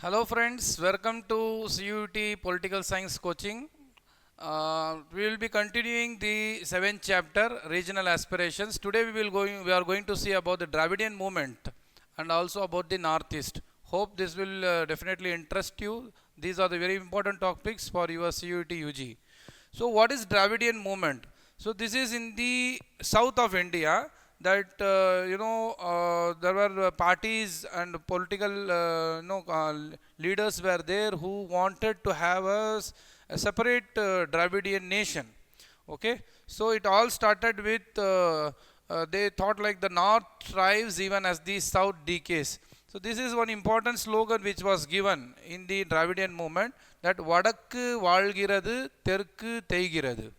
Hello friends, welcome to CUET Political Science Coaching. We will be continuing the seventh chapter, Regional Aspirations. Today we are going to see about the Dravidian movement and also about the Northeast. Hope this will definitely interest you. These are the very important topics for your CUET UG. So what is Dravidian movement? So this is in the south of India that there were parties and political leaders were there who wanted to have a separate Dravidian nation. Okay, so it all started with they thought like the north thrives even as the south decays. So this is one important slogan which was given in the Dravidian movement, that vadakku வாழ்கிறது தெற்கு தேய்கிறது.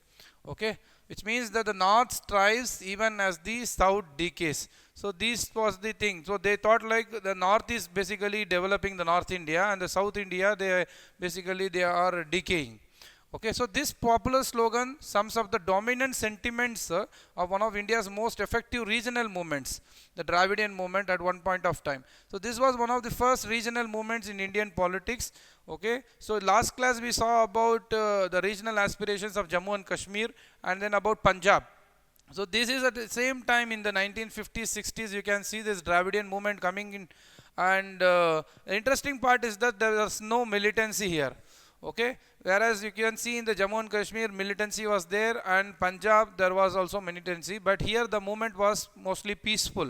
Okay, which means that the north thrives even as the south decays. So this was the thing. So they thought like the north is basically developing the North India, and the South India they are decaying. Okay, so this popular slogan sums up the dominant sentiments of one of India's most effective regional movements, the Dravidian movement at one point of time. So this was one of the first regional movements in Indian politics. Okay, so last class we saw about the regional aspirations of Jammu and Kashmir, and then about Punjab. So this is at the same time in the 1950s, 60s, you can see this Dravidian movement coming in, and the interesting part is that there was no militancy here. Okay, whereas you can see in the Jammu and Kashmir militancy was there, and Punjab there was also militancy, but here the movement was mostly peaceful.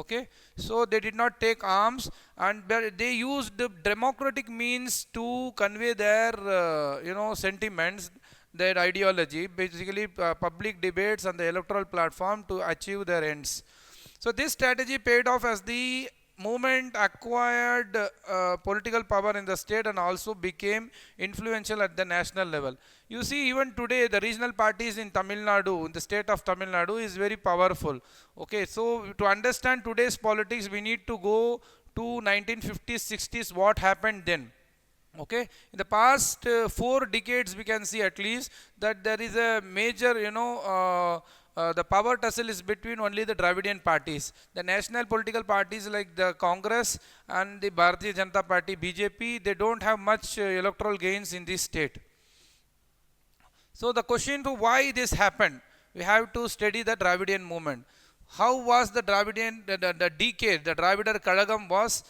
Okay, so they did not take arms, and they used democratic means to convey their sentiments, their ideology, basically public debates and the electoral platform to achieve their ends. So this strategy paid off as the movement acquired political power in the state and also became influential at the national level. You see, even today the regional parties in Tamil Nadu, in the state of Tamil Nadu, is very powerful. Okay, so to understand today's politics we need to go to 1950s, 60s, what happened then. Okay, in the past 4 decades we can see at least that there is a major the power tussle is between only the Dravidian parties. The national political parties like the Congress and the Bharatiya Janata Party, BJP, they don't have much electoral gains in this state. So the question to why this happened, we have to study the Dravidian movement. How was the Dravidian, the decade, the Dravidar Kalagam was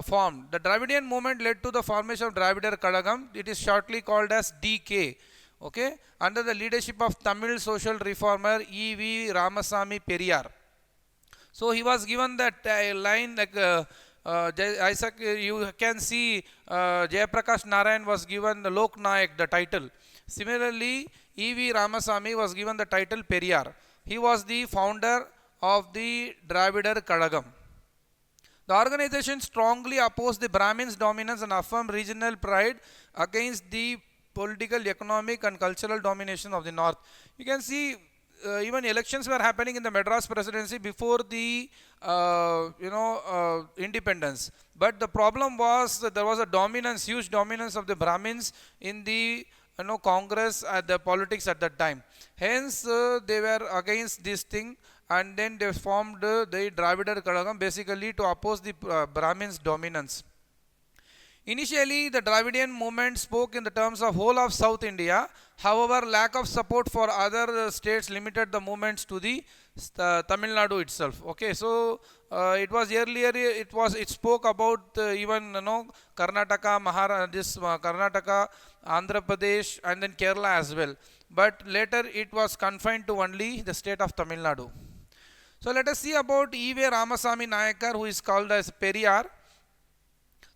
formed. The Dravidian movement led to the formation of Dravidar Kalagam. It is shortly called as DK. Okay, under the leadership of Tamil social reformer E.V. Ramasamy Periyar. So he was given that line like Isaac, you can see Jayaprakash Narayan was given the Lok Nayak, the title. Similarly, E.V. Ramasamy was given the title Periyar. He was the founder of the Dravidar Kalagam. The organization strongly opposed the Brahmins' dominance and affirmed regional pride against the political, economic and cultural domination of the north. You can see even elections were happening in the Madras presidency before the independence. But the problem was that there was a dominance, huge dominance of the Brahmins in the Congress at the politics at that time. Hence they were against this thing, and then they formed the Dravidar Kalagam basically to oppose the Brahmins' dominance. Initially, the Dravidian movement spoke in the terms of whole of South India. However, lack of support for other states limited the movements to the Tamil Nadu itself. Okay, so it was earlier it spoke about even Karnataka, Karnataka, Andhra Pradesh, and then Kerala as well. But later it was confined to only the state of Tamil Nadu. So let us see about E.V. Ramasamy Nayakar, who is called as Periyar.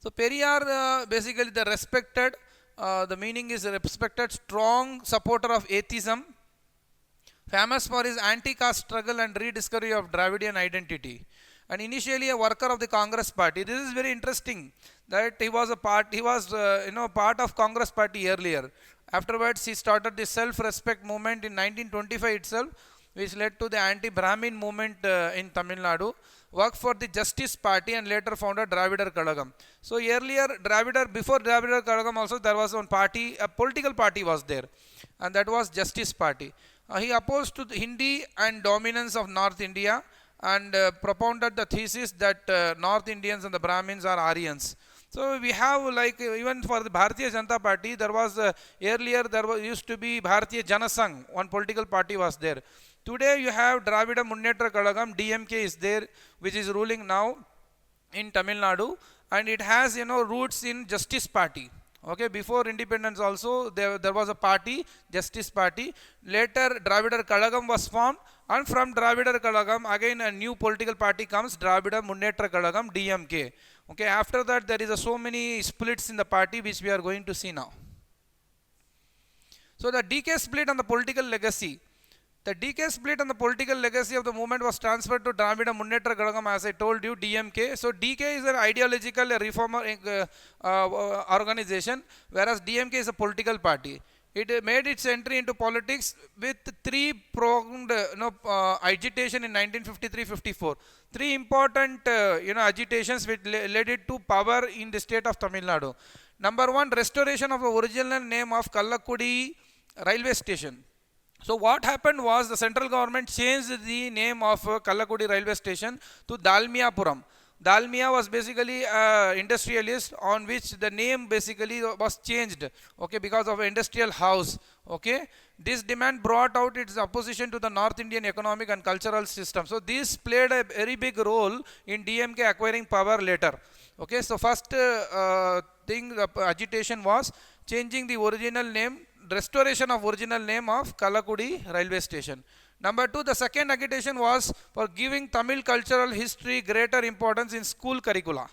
So Periyar basically the respected, the meaning is respected, strong supporter of atheism, famous for his anti-caste struggle and rediscovery of Dravidian identity, and initially a worker of the Congress party. This is very interesting that he was part of Congress party earlier. Afterwards he started the self-respect movement in 1925 itself, which led to the anti-Brahmin movement in Tamil Nadu, worked for the Justice Party and later founded Dravidar Kalagam. So earlier before Dravidar Kalagam also there was one party, a political party was there, and that was Justice Party. He opposed to the Hindi and dominance of North India and propounded the thesis that North Indians and the Brahmins are Aryans. So we have like even for the Bharatiya Janata Party, there was earlier there was used to be Bharatiya Janasangh, one political party was there. Today you have Dravida Munnetra Kalagam, DMK is there, which is ruling now in Tamil Nadu, and it has roots in Justice Party. Okay, before independence also there was a party, Justice Party. Later Dravidar Kalagam was formed, and from Dravidar Kalagam again a new political party comes, Dravida Munnetra Kalagam, DMK. Okay, after that there is so many splits in the party which we are going to see now. So the DK split and the political legacy. The DK split and the political legacy of the movement was transferred to Dravida Munnetra Kalagam, as I told you, DMK. So DK is an ideological reformer organization, whereas DMK is a political party. It made its entry into politics with three-pronged agitation in 1953-54. Three important agitations which led it to power in the state of Tamil Nadu. Number one, restoration of the original name of Kallakudi railway station. So what happened was the central government changed the name of Kallakudi railway station to Dalmiapuram. Dalmia was basically industrialist, on which the name basically was changed, okay, because of an industrial house. Okay, this demand brought out its opposition to the North Indian economic and cultural system. So this played a very big role in DMK acquiring power later. Okay, so first thing, the agitation was changing the original name, restoration of original name of Kallakudi railway station. Number two, the second agitation was for giving Tamil cultural history greater importance in school curricula.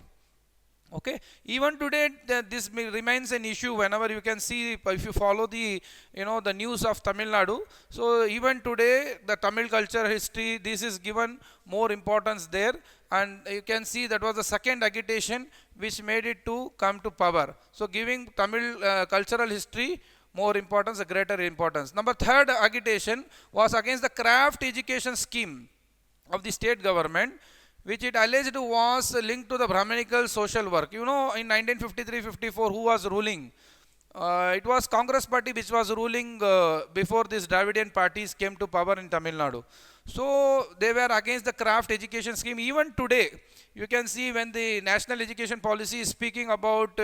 Okay, even today this remains an issue. Whenever you can see, if you follow the the news of Tamil Nadu, so even today the Tamil culture history, this is given more importance there, and you can see that was the second agitation which made it to come to power. So giving Tamil cultural history more importance, a greater importance. Number third agitation was against the craft education scheme of the state government, which it alleged was linked to the Brahminical social work. In 1953-54, who was ruling? It was Congress party which was ruling before these Dravidian parties came to power in Tamil Nadu. So they were against the craft education scheme. Even today, you can see when the national education policy is speaking about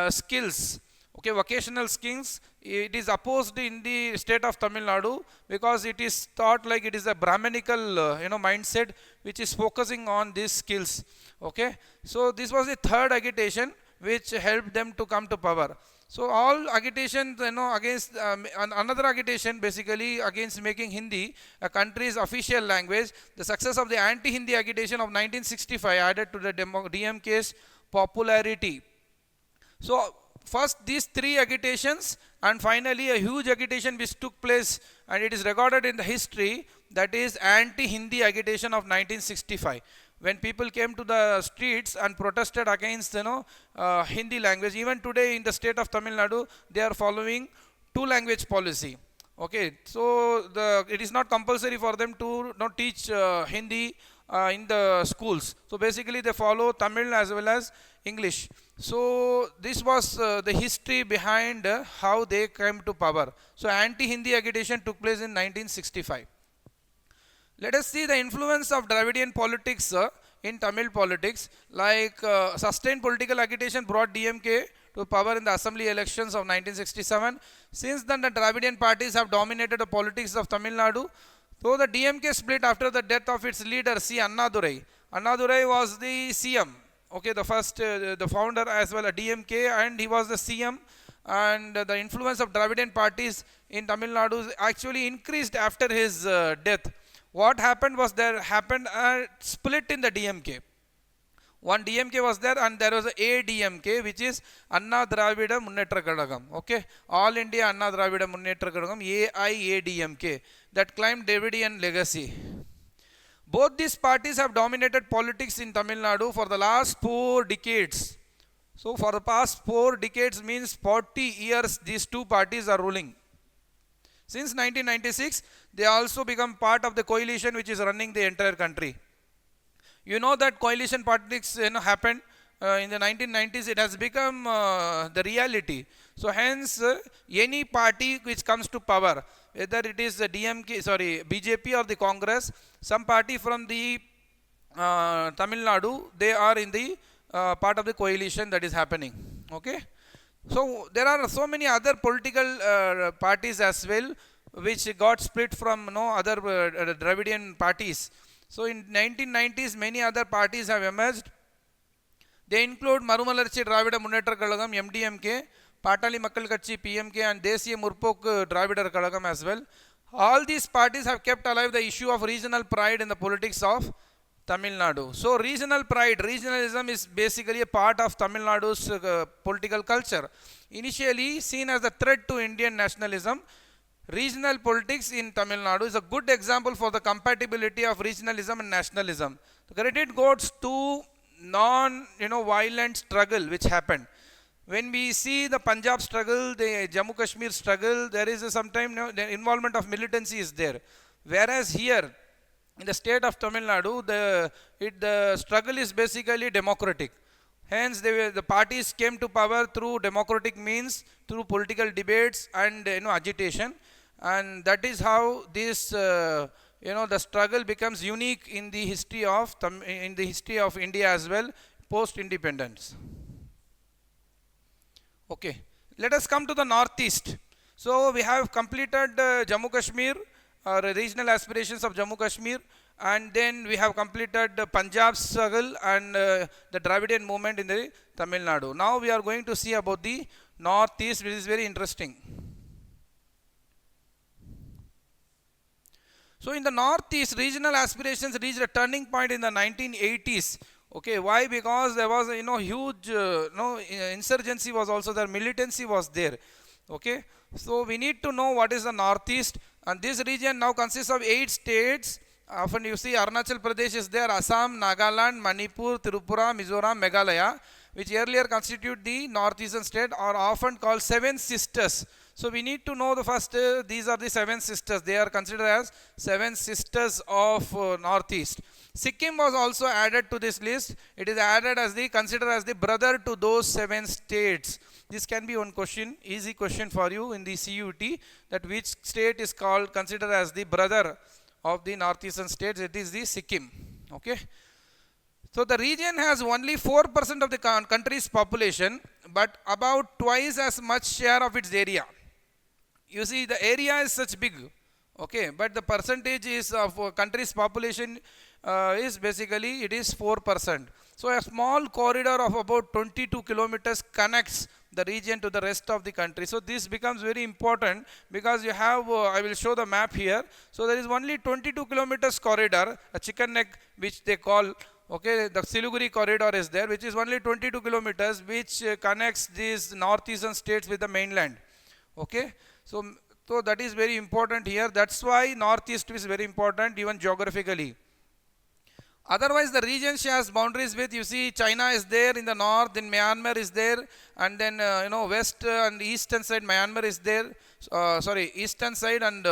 skills, okay, vocational skills, it is opposed in the state of Tamil Nadu because it is thought like it is a Brahminical mindset which is focusing on these skills. Okay, so this was the third agitation which helped them to come to power. So all agitations, against another agitation basically against making Hindi a country's official language. The success of the anti-Hindi agitation of 1965 added to the DMK's popularity. So first these three agitations, and finally a huge agitation which took place, and it is recorded in the history, that is anti-Hindi agitation of 1965. When people came to the streets and protested against Hindi language. Even today in the state of Tamil Nadu, they are following two language policy. Okay, so it is not compulsory for them to not teach Hindi in the schools. So basically they follow Tamil as well as English. So this was the history behind how they came to power. So anti-Hindi agitation took place in 1965. Let us see the influence of Dravidian politics in Tamil politics. Like sustained political agitation brought DMK to power in the assembly elections of 1967. Since then the Dravidian parties have dominated the politics of Tamil Nadu. So the DMK split after the death of its leader C. Annadurai. Annadurai was the CM. Okay, the first, the founder as well as DMK, and he was the CM, and the influence of Dravidian parties in Tamil Nadu actually increased after his death. What happened was there happened a split in the DMK. One DMK was there, and there was a ADMK, which is Anna Dravida Munnetra Kadagam. Okay, All India Anna Dravida Munnetra Kadagam, AIADMK, that claimed Davidian legacy. Both these parties have dominated politics in Tamil Nadu for the last 4 decades. So for the past 4 decades means 40 years these two parties are ruling. Since 1996, they also become part of the coalition which is running the entire country. You know that coalition politics happened in the 1990s. It has become the reality. So hence any party which comes to power, whether it is the BJP or the Congress, some party from the Tamil Nadu, they are in the part of the coalition that is happening. Okay. So there are so many other political parties as well, which got split from no other Dravidian parties. So in 1990s, many other parties have emerged. They include Marumalarchi Dravida Munnetra Kalagam (MDMK), Patali Makkal Katchi (PMK), and Desiya Murpok Dravida Kalagam as well. All these parties have kept alive the issue of regional pride in the politics of Tamil Nadu. So regional pride, regionalism is basically a part of Tamil Nadu's political culture. Initially seen as a threat to Indian nationalism, regional politics in Tamil Nadu is a good example for the compatibility of regionalism and nationalism. The credit goes to violent struggle which happened. When we see the Punjab struggle, the Jammu Kashmir struggle, there is sometimes the involvement of militancy is there. Whereas here, in the state of Tamil Nadu, the struggle is basically democratic. Hence, the parties came to power through democratic means, through political debates and agitation, and that is how this the struggle becomes unique in the history of India as well, post independence. Okay, let us come to the northeast. So we have completed Jammu Kashmir, regional aspirations of Jammu Kashmir, and then we have completed Punjab struggle and the Dravidian movement in the Tamil Nadu. Now we are going to see about the northeast, which is very interesting. So in the northeast, regional aspirations reached a turning point in the 1980s. Okay, why? Because there was huge insurgency was also there, militancy was there. Okay, so we need to know what is the northeast, and this region now consists of 8 states. Often you see Arunachal Pradesh is there, Assam, Nagaland, Manipur, Tripura, Mizoram, Meghalaya, which earlier constitute the northeastern state, are often called 7 sisters. So we need to know the first, these are the 7 sisters. They are considered as 7 sisters of northeast. Sikkim was also added to this list. It is added as considered as the brother to those 7 states. This can be one question, easy question for you in the CUT, that which state is considered as the brother of the northeastern states. It is the Sikkim. Okay. So the region has only 4% of the country's population, but about twice as much share of its area. You see, the area is such big, okay, but the percentage is of country's population is basically it is 4%. So a small corridor of about 22 kilometers connects the region to the rest of the country. So this becomes very important because you have, I will show the map here. So there is only 22 kilometers corridor, a chicken neck which they call, okay, the Siliguri corridor is there, which is only 22 kilometers, which connects these northeastern states with the mainland. Okay, so that is very important here. That's why northeast is very important even geographically. Otherwise, the region shares boundaries with, you see, China is there in the north, then Myanmar is there, and then west and eastern side Myanmar is there. Eastern side and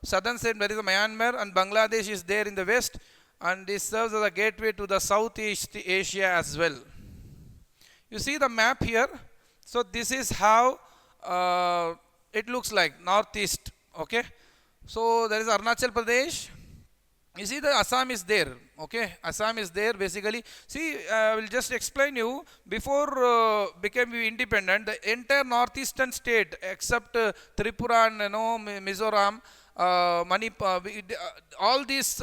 southern side there is Myanmar, and Bangladesh is there in the west, and this serves as a gateway to the Southeast Asia as well. You see the map here. So this is how it looks like northeast. Okay, so there is Arunachal Pradesh. You see the Assam is there. Okay, Assam is there basically. See, I will just explain you. Before became independent, the entire northeastern state except Tripura and Mizoram, Manipur, all these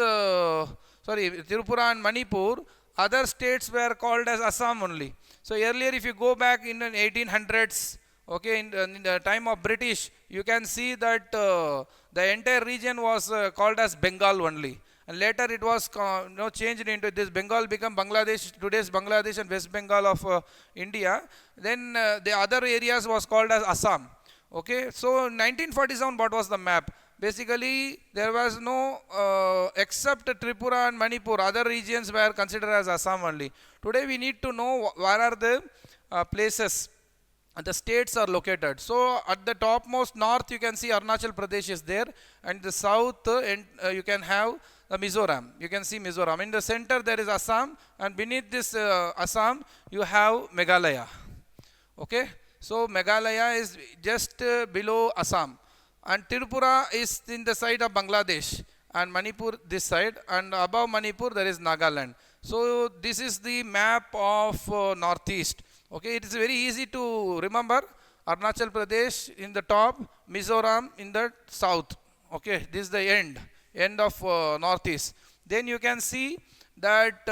Tripura and Manipur, other states were called as Assam only. So earlier, if you go back in the 1800s, okay, in the time of British, you can see that the entire region was called as Bengal only. And later it was changed into this. Bengal became Bangladesh, today's Bangladesh and West Bengal of India. Then the other areas was called as Assam. Okay, so 1947, what was the map? Basically, there was no, except Tripura and Manipur, other regions were considered as Assam only. Today we need to know where are the places the states are located. So at the topmost north you can see Arunachal Pradesh is there, and the south you can have the Mizoram. You can see Mizoram. In the center there is Assam, and beneath this Assam you have Meghalaya. Okay, so Meghalaya is just below Assam, and Tripura is in the side of Bangladesh, and Manipur this side, and above Manipur there is Nagaland. So this is the map of northeast. Okay, it is very easy to remember. Arunachal Pradesh in the top, Mizoram in the south. Okay, this is the end of northeast. Then you can see that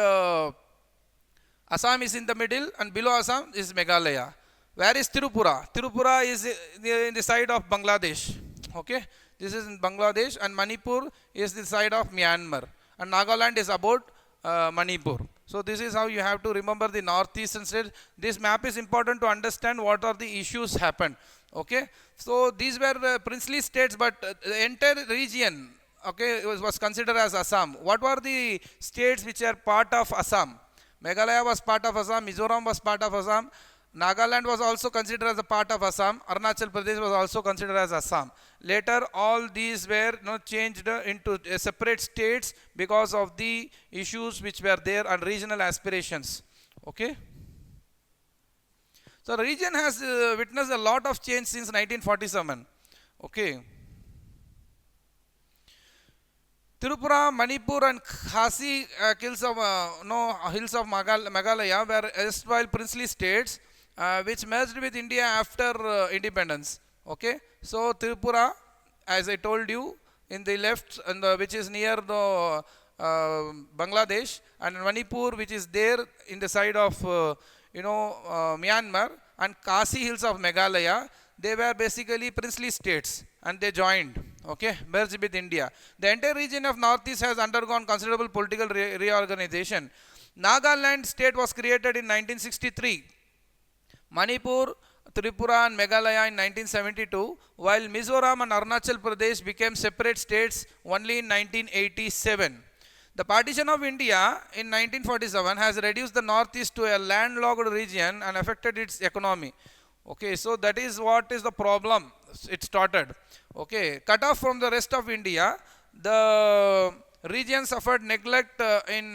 Assam is in the middle, and below Assam is Meghalaya. Where is Tirupura? Tirupura is in the side of Bangladesh. Okay, this is in Bangladesh, and Manipur is the side of Myanmar, and Nagaland is about Manipur. So this is how you have to remember the northeastern states. This map is important to understand what are the issues happened. Okay, so these were princely states, but the entire region, okay, was considered as Assam. What were the states which are part of Assam? Meghalaya was part of Assam, Mizoram was part of Assam, Nagaland was also considered as a part of Assam, Arunachal Pradesh was also considered as Assam. Later all these were changed into separate states because of the issues which were there and regional aspirations. Okay. So the region has witnessed a lot of change since 1947. Okay. Tirupura, Manipur, and Khasi hills of Meghalaya were erstwhile princely states which merged with India after independence. Okay, so Tirupura, as I told you, in the left, and which is near the Bangladesh, and Manipur, which is there in the side of Myanmar, and Khasi hills of Meghalaya. They were basically princely states, and they joined, okay, merged with India. The entire region of Northeast has undergone considerable political reorganization. Nagaland state was created in 1963. Manipur, Tripura and Meghalaya in 1972, while Mizoram and Arunachal Pradesh became separate states only in 1987. The partition of India in 1947 has reduced the Northeast to a landlocked region and affected its economy. Okay, so that is what is the problem. It started. Okay, cut off from the rest of India, the region suffered neglect in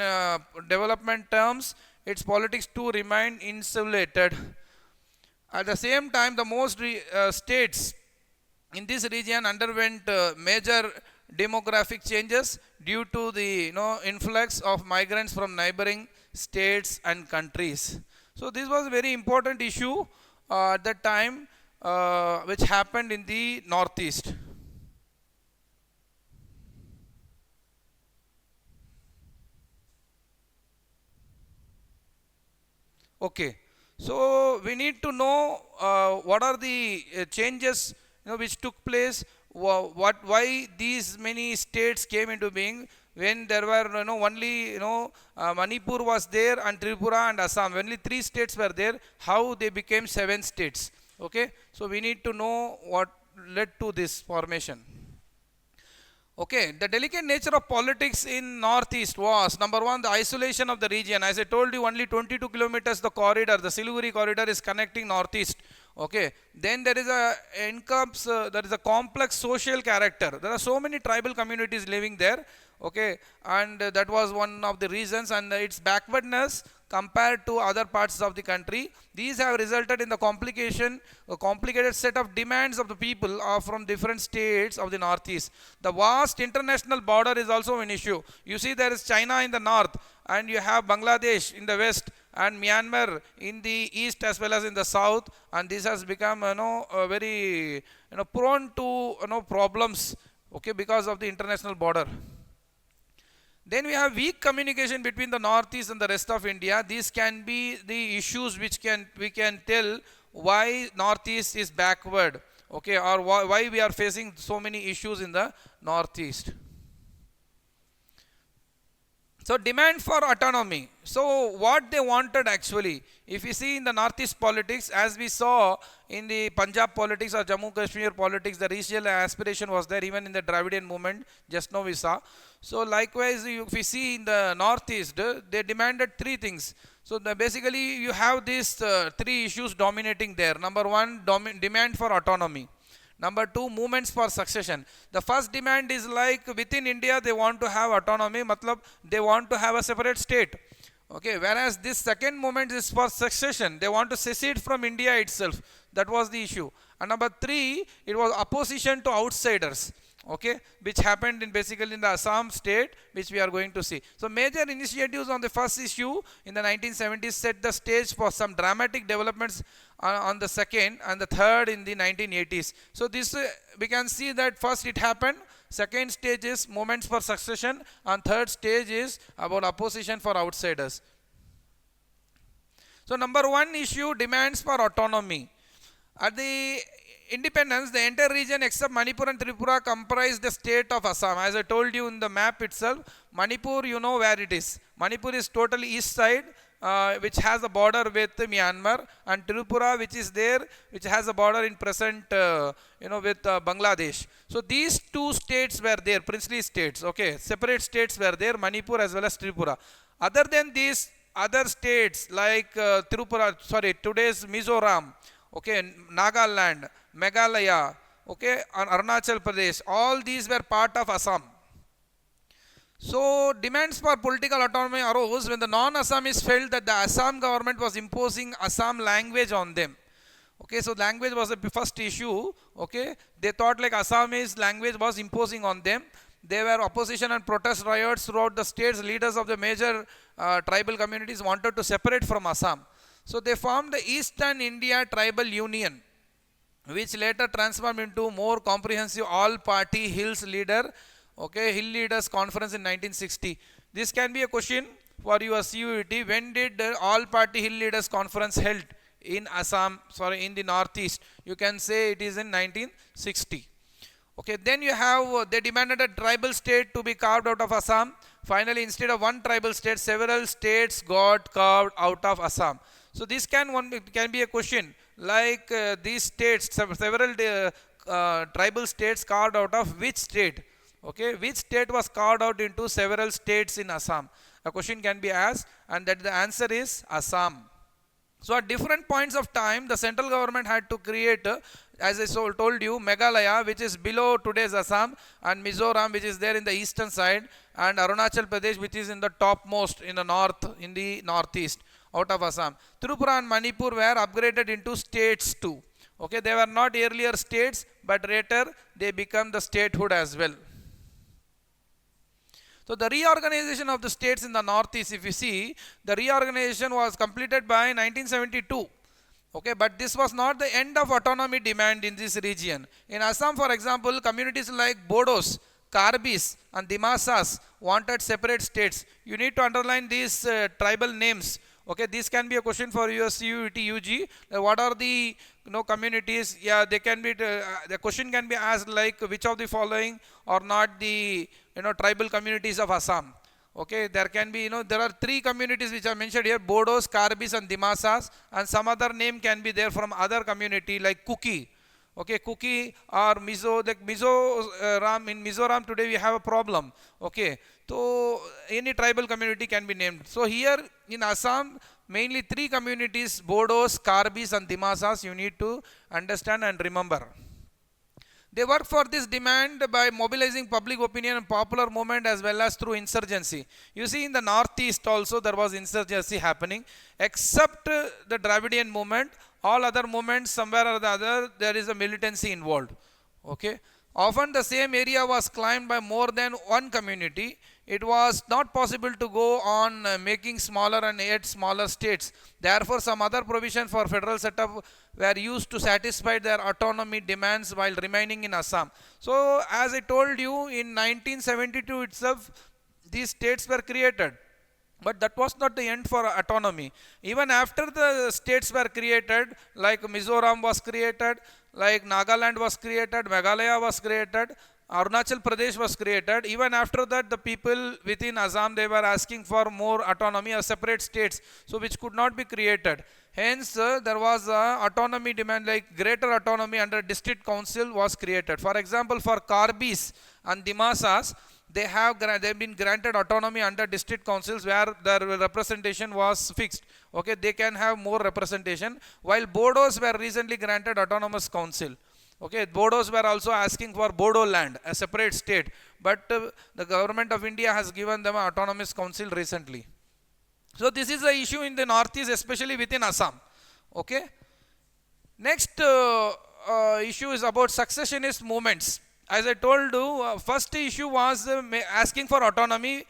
development terms. Its politics too remained insulated. At the same time, the most states in this region underwent major demographic changes due to the influx of migrants from neighboring states and countries. So this was a very important issue at that time, which happened in the Northeast. Okay, so we need to know what are the changes which took place, why these many states came into being when there were only Manipur was there, and Tripura and Assam. Only 3 states were there. How they became 7 states. Okay, so we need to know what led to this formation. Okay, the delicate nature of politics in Northeast was, number one, the isolation of the region. As I told you, only 22 kilometers the corridor, the Siliguri corridor is connecting Northeast. Okay, then there is a complex social character. There are so many tribal communities living there. Okay, and that was one of the reasons, and its backwardness compared to other parts of the country. These have resulted in the complicated set of demands of the people from different states of the Northeast. The vast international border is also an issue. You see, there is China in the north, and you have Bangladesh in the west, and Myanmar in the east as well as in the south, and this has become very prone to problems, okay, because of the international border. Then we have weak communication between the Northeast and the rest of India. These can be the issues which we can tell why Northeast is backward, okay, or why we are facing so many issues in the Northeast. So demand for autonomy. So what they wanted actually, if you see in the Northeast politics, as we saw in the Punjab politics or Jammu Kashmir politics, the regional aspiration was there even in the Dravidian movement, just now we saw. So likewise, if we see in the Northeast, they demanded 3 things. So basically you have these 3 issues dominating there. Number 1, demand for autonomy. Number 2, movements for succession. The first demand is like within India they want to have autonomy, matlab they want to have a separate state. Okay, whereas this second movement is for succession. They want to secede from India itself. That was the issue. And number 3, it was opposition to outsiders. okay, which happened in basically in the Assam state, which we are going to see. So major initiatives on the first issue in the 1970s set the stage for some dramatic developments on the second and the third in the 1980s. So this we can see that first it happened, second stage is movements for succession, and third stage is about opposition for outsiders. So number one issue, demands for autonomy. At the independence, the entire region except Manipur and Tripura comprised the state of Assam. As I told you in the map itself, Manipur, you know where it is. Manipur is totally east side, which has a border with Myanmar, and Tripura, which is there, which has a border in present, with Bangladesh. So these two states were there, princely states, okay, separate states were there, Manipur as well as Tripura. Other than these, other states like today's Mizoram, okay, Nagaland, Meghalaya, okay, and Arunachal Pradesh, all these were part of Assam. So demands for political autonomy arose when the non-Assamese felt that the Assam government was imposing Assam language on them. Okay, so language was the first issue. Okay, they thought like Assamese language was imposing on them. There were opposition and protest riots throughout the states. Leaders of the major tribal communities wanted to separate from Assam. So they formed the Eastern India Tribal Union, which later transformed into more comprehensive all-party Hill Leaders Conference in 1960. This can be a question for your CUET. When did the all-party Hill Leaders Conference held in in the Northeast? You can say it is in 1960. Okay, then you have, they demanded a tribal state to be carved out of Assam. Finally, instead of one tribal state, several states got carved out of Assam. So this can be a question, like these states, several tribal states carved out of which state? Okay, which state was carved out into several states in Assam? A question can be asked, and that the answer is Assam. So at different points of time, the central government had to create, as I told you, Meghalaya, which is below today's Assam, and Mizoram, which is there in the eastern side, and Arunachal Pradesh, which is in the topmost in the north, in the northeast, out of Assam. Tripura and Manipur were upgraded into states too. Okay, they were not earlier states, but later they become the statehood as well. So the reorganization of the states in the northeast, if you see, the reorganization was completed by 1972. Okay, but this was not the end of autonomy demand in this region. In Assam, for example, communities like Bodos, Karbis and Dimasas wanted separate states. You need to underline these tribal names. Okay, this can be a question for your CUET UG. What are the communities? Yeah, they can be. The question can be asked like which of the following are not the tribal communities of Assam. Okay, there can be there are three communities which are mentioned here: Bodos, Karbis, and Dimasas, and some other name can be there from other community like Kuki. Okay, Kuki or Mizo. Like Mizoram, in Mizoram today we have a problem. Okay, so any tribal community can be named. So here in Assam, mainly three communities: Bodos, Karbis, and Dimasas. You need to understand and remember. They worked for this demand by mobilizing public opinion and popular movement as well as through insurgency. You see in the northeast also there was insurgency happening, except the Dravidian movement. All other movements, somewhere or the other, there is a militancy involved. Okay. Often the same area was claimed by more than one community. It was not possible to go on making smaller and yet smaller states. Therefore, some other provisions for federal setup were used to satisfy their autonomy demands while remaining in Assam. So, as I told you, in 1972 itself, these states were created. But that was not the end for autonomy. Even after the states were created, like Mizoram was created, like Nagaland was created, Meghalaya was created, Arunachal Pradesh was created. Even after that, the people within Assam, they were asking for more autonomy or separate states, so which could not be created. Hence, there was autonomy demand, like greater autonomy under district council was created. For example, for Karbis and Dimasas, they've been granted autonomy under district councils where their representation was fixed. Okay, they can have more representation, while Bodos were recently granted autonomous council. Okay, Bodos were also asking for Bodo land, a separate state, but the government of India has given them an autonomous council recently. So this is the issue in the northeast, especially within Assam. Okay. Next issue is about successionist movements. As I told you, first issue was asking for autonomy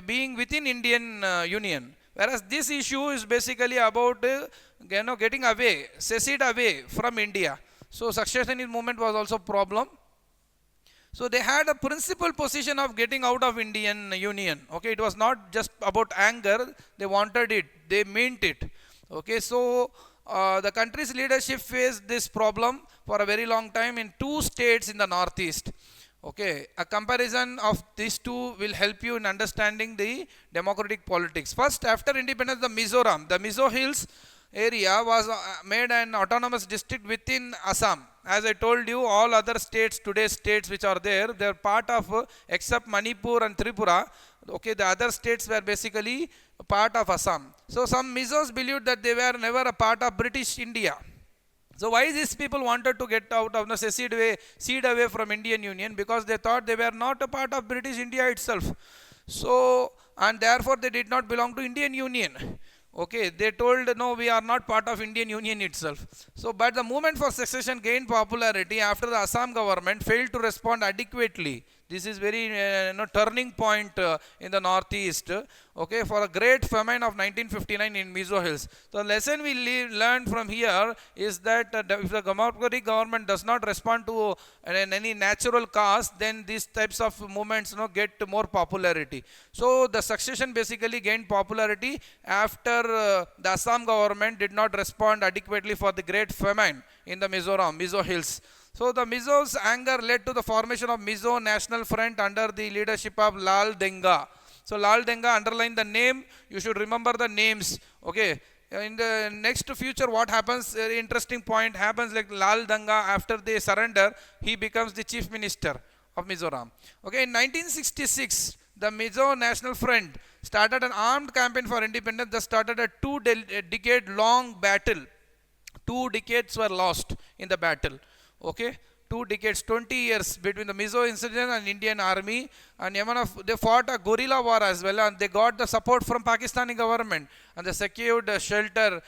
being within Indian Union. Whereas this issue is basically about getting away, secede away from India. So successionist movement was also problem. So they had a principal position of getting out of Indian Union. Okay, it was not just about anger; they wanted it, they meant it. Okay, so the country's leadership faced this problem for a very long time in two states in the northeast. Okay, a comparison of these two will help you in understanding the democratic politics. First, after independence, the Mizo Hills area was made an autonomous district within Assam. As I told you, all other states, today's states which are there, they are part of, except Manipur and Tripura. Okay, the other states were basically part of Assam. So some Mizos believed that they were never a part of British India. So why these people wanted to get out of the secede away from Indian Union? Because they thought they were not a part of British India itself. So, and therefore they did not belong to Indian Union. Okay, they told no, we are not part of Indian Union itself. So, but the movement for secession gained popularity after the Assam government failed to respond adequately. This is very turning point in the northeast. Okay, for a great famine of 1959 in Mizo Hills. The lesson we learn from here is that if the democratic government does not respond to any natural cause, then these types of movements get more popularity. So the succession basically gained popularity after the Assam government did not respond adequately for the great famine in the Mizo Hills. So the Mizo's anger led to the formation of Mizo National Front under the leadership of Lal Denga. So Lal Denga, underline the name, you should remember the names. Okay. In the next future, what happens, very interesting point happens, like Lal Denga, after they surrender, he becomes the chief minister of Mizoram. Okay, in 1966, the Mizo National Front started an armed campaign for independence that started a decade long battle. 2 decades were lost in the battle. Okay, 2 decades, 20 years between the Mizo insurgent and Indian army, and they fought a guerrilla war as well, and they got the support from Pakistani government, and they secured shelter.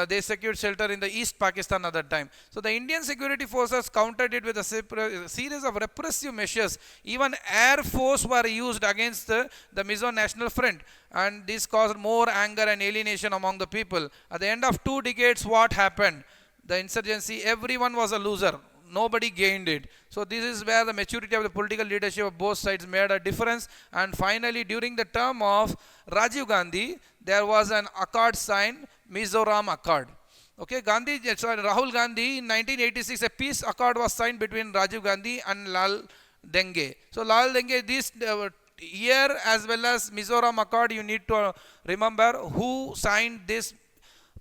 They secured shelter in the East Pakistan at that time. So the Indian security forces countered it with a series of repressive measures. Even air force were used against the Mizo National Front, and this caused more anger and alienation among the people. At the end of 2 decades, what happened? The insurgency, everyone was a loser. Nobody gained it. So this is where the maturity of the political leadership of both sides made a difference. And finally, during the term of Rajiv Gandhi, there was an accord signed, Mizoram Accord. Okay, Rahul Gandhi in 1986, a peace accord was signed between Rajiv Gandhi and Lal Denge. So Lal Denge, this year as well as Mizoram Accord, you need to remember who signed this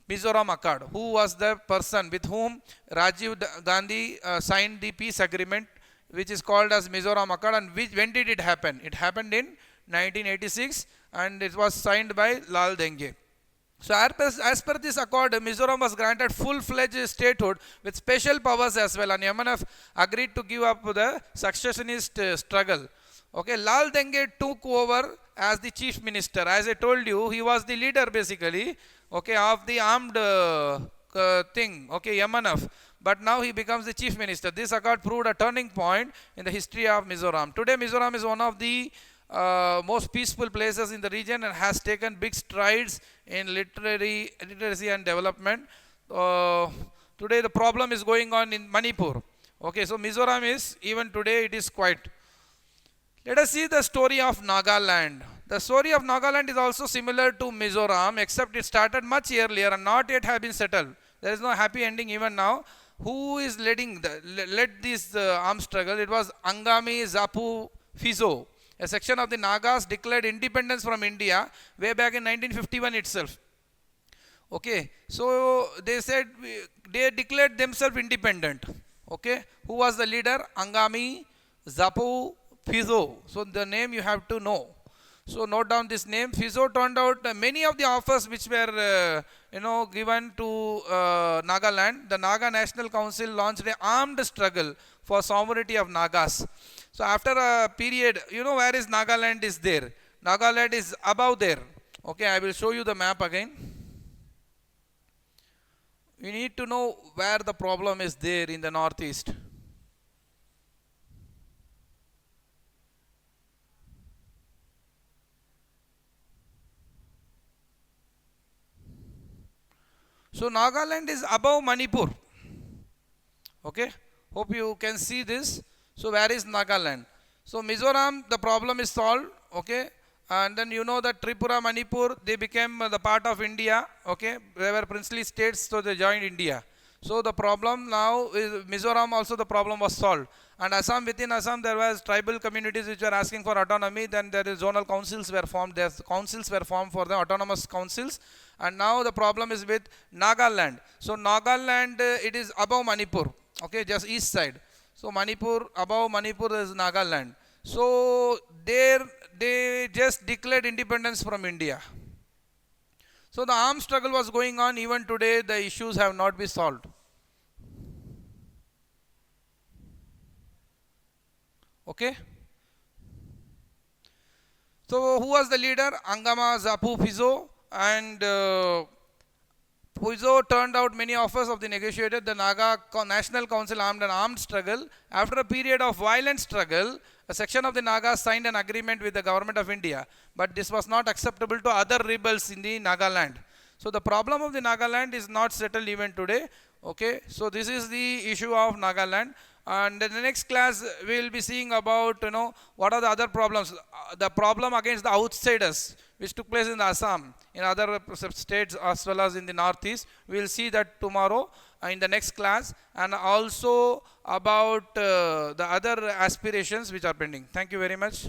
Mizoram Accord. Who was the person with whom Rajiv Gandhi signed the peace agreement, which is called as Mizoram Accord, and when did it happen? It happened in 1986, and it was signed by Lal Denge. So as per this accord, Mizoram was granted full-fledged statehood with special powers as well, and MNF agreed to give up the successionist struggle. Okay, Lal Denge took over as the chief minister. As I told you, he was the leader basically, okay, of the armed thing, okay, MNF. But now he becomes the chief minister. This accord proved a turning point in the history of Mizoram. Today, Mizoram is one of the most peaceful places in the region and has taken big strides in literacy and development. Today, the problem is going on in Manipur. Okay, so Mizoram is, even today, it is quite. Let us see the story of Nagaland. The story of Nagaland is also similar to Mizoram, except it started much earlier and not yet have been settled. There is no happy ending even now. Who is led this armed struggle? It was Angami Zapu Fizo. A section of the Nagas declared independence from India way back in 1951 itself. Okay, so they said they declared themselves independent. Okay, who was the leader? Angami Zapu Fizo. So the name you have to know. So note down this name. Fizo turned out many of the offers which were given to Nagaland. The Naga National Council launched an armed struggle for sovereignty of Nagas. So after a period, where is Nagaland is there. Nagaland is above there. Okay, I will show you the map again. You need to know where the problem is there in the northeast. So Nagaland is above Manipur. Okay, hope you can see this. So where is Nagaland? So Mizoram, the problem is solved. Okay, and then you know that Tripura, Manipur, they became the part of India. Okay, they were princely states, so they joined India. So the problem now is Mizoram, also the problem was solved. And Assam, within Assam there was tribal communities which were asking for autonomy. Then there is zonal councils were formed. There's councils were formed for the autonomous councils. And now the problem is with Nagaland. So Nagaland, it is above Manipur. Okay, just east side. So Manipur, above Manipur is Nagaland. So there they just declared independence from India. So the armed struggle was going on. Even today the issues have not been solved. Okay, so who was the leader? Angama Zapu Fizo. And Puizo turned out many offers of the negotiated the National Council armed an armed struggle. After a period of violent struggle, a section of the Nagas signed an agreement with the government of India. But this was not acceptable to other rebels in the Nagaland. So the problem of the Nagaland is not settled even today. Okay, so this is the issue of Nagaland. And in the next class we will be seeing about what are the other problems. The problem against the outsiders which took place in Assam, in other states as well as in the northeast. We will see that tomorrow in the next class, and also about the other aspirations which are pending. Thank you very much.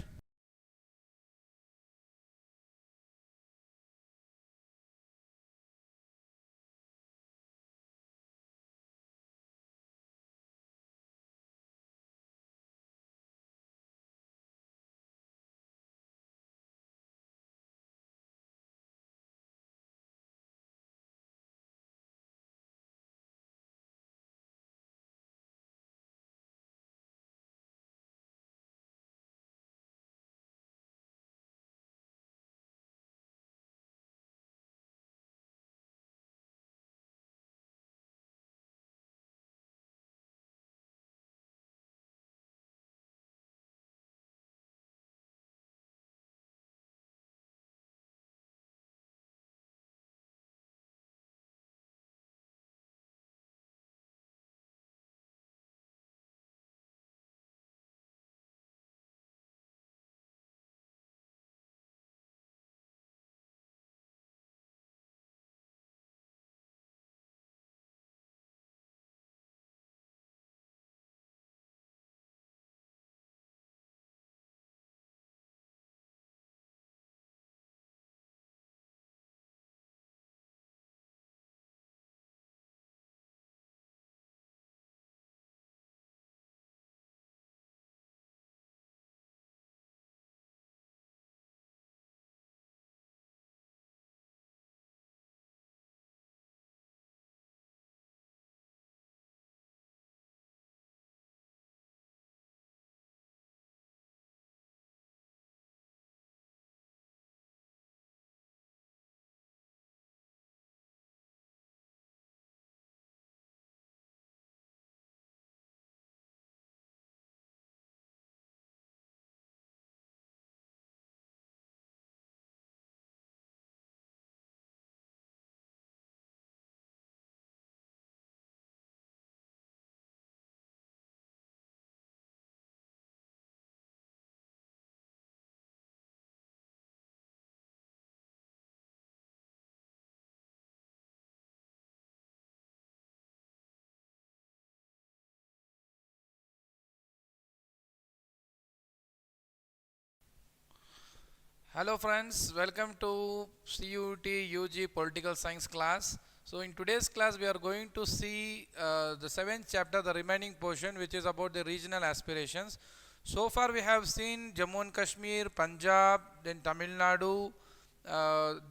Hello friends, welcome to CUT UG Political Science class. So in today's class we are going to see the 7th chapter, the remaining portion, which is about the regional aspirations. So far we have seen Jammu and Kashmir, Punjab, then Tamil Nadu.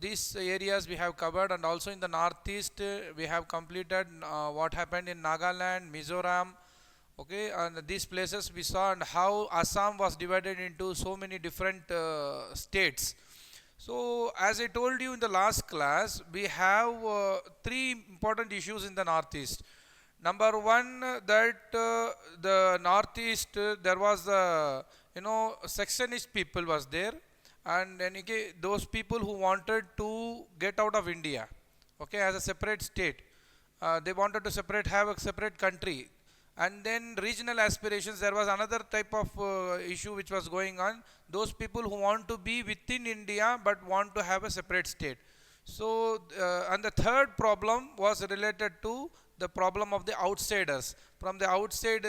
These areas we have covered, and also in the northeast we have completed what happened in Nagaland, Mizoram. Okay, and these places we saw, and how Assam was divided into so many different states. So as I told you in the last class, we have three important issues in the northeast. Number one, that the northeast, there was secessionist people was there, and those people who wanted to get out of India, okay, as a separate state. They wanted to have a separate country. And then regional aspirations, there was another type of issue which was going on. Those people who want to be within India but want to have a separate state. So, and the third problem was related to the problem of the outsiders from the outside,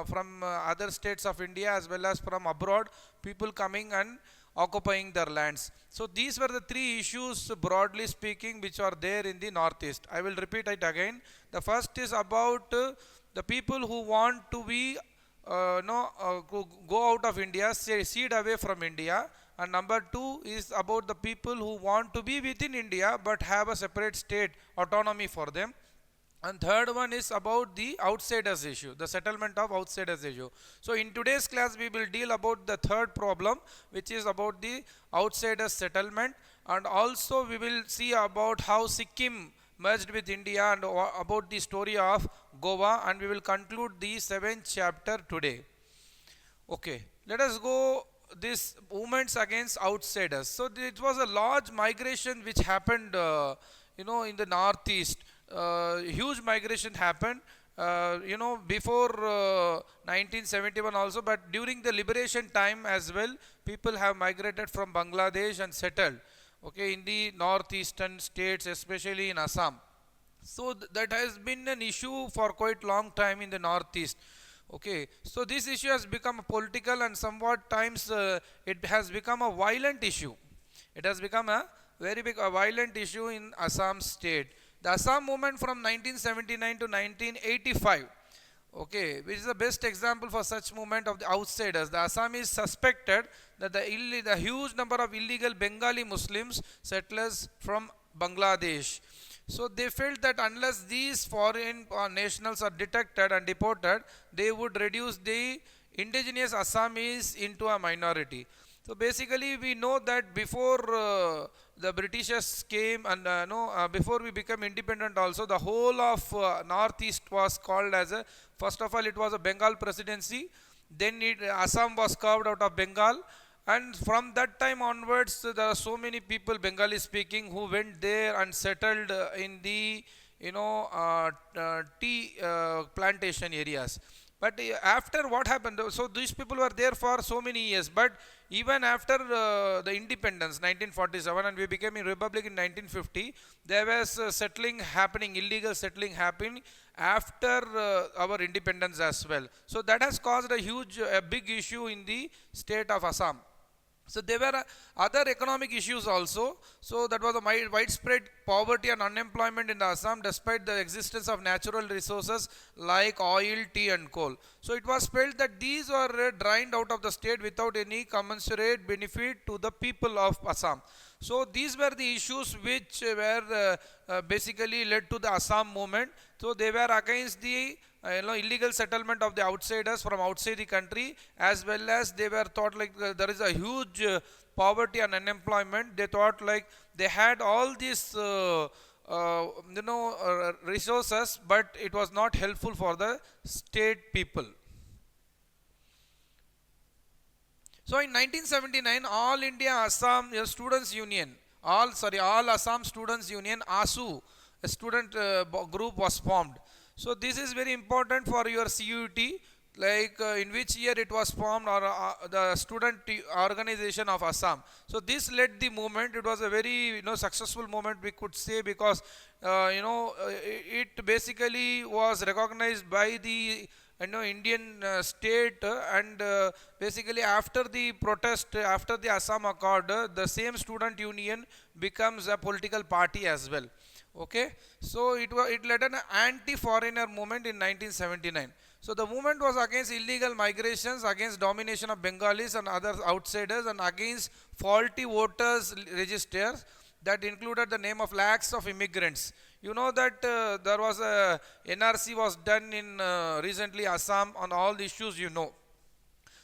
from other states of India as well as from abroad, people coming and occupying their lands. So these were the three issues, broadly speaking, which are there in the northeast. I will repeat it again. The first is about the people who want to be go out of India, cede away from India. And number two is about the people who want to be within India but have a separate state autonomy for them. And third one is about the outsiders issue, the settlement of outsiders issue. So in today's class we will deal about the third problem, which is about the outsiders settlement, and also we will see about how Sikkim merged with India and about the story of Goa, and we will conclude the 7th chapter today. Okay, let us go this movements against outsiders. So it was a large migration which happened in the northeast. Huge migration happened before 1971 also, but during the liberation time as well, people have migrated from Bangladesh and settled, okay, in the northeastern states, especially in Assam. So that has been an issue for quite long time in the northeast. Okay, so this issue has become a political, and somewhat times it has become a violent issue. It has become a very big, a violent issue in Assam state. The Assam movement from 1979 to 1985, okay, which is the best example for such movement of the outsiders. The Assamese suspected that the huge number of illegal Bengali Muslims settlers from Bangladesh. So they felt that unless these foreign nationals are detected and deported, they would reduce the indigenous Assamese into a minority. So basically we know that before the Britishers came, and before we became independent also, the whole of northeast was called as a, first of all it was a Bengal presidency, then Assam was carved out of Bengal, and from that time onwards there are so many people Bengali speaking who went there and settled in the tea plantation areas. But after what happened, so these people were there for so many years, but even after the independence 1947, and we became a republic in 1950, there was settling happening, illegal settling happening after our independence as well. So that has caused a big issue in the state of Assam. So there were other economic issues also. So that was a widespread poverty and unemployment in the Assam despite the existence of natural resources like oil, tea and coal. So it was felt that these were drained out of the state without any commensurate benefit to the people of Assam. So these were the issues which were basically led to the Assam movement. So they were against the illegal settlement of the outsiders from outside the country, as well as they were thought like there is a huge poverty and unemployment. They thought like they had all these resources, but it was not helpful for the state people. So in 1979, All India Assam Students Union, All Assam Students Union, ASU, a student group was formed. So this is very important for your CUET, like in which year it was formed, or the student organization of Assam. So this led the movement. It was a very successful movement, we could say, because it basically was recognized by the Indian state, and basically after the protest, after the Assam Accord, the same student union becomes a political party as well. Okay, so it led an anti-foreigner movement in 1979. So the movement was against illegal migrations, against domination of Bengalis and other outsiders, and against faulty voters registers that included the name of lakhs of immigrants. You know that there was a NRC was done in recently Assam on all the issues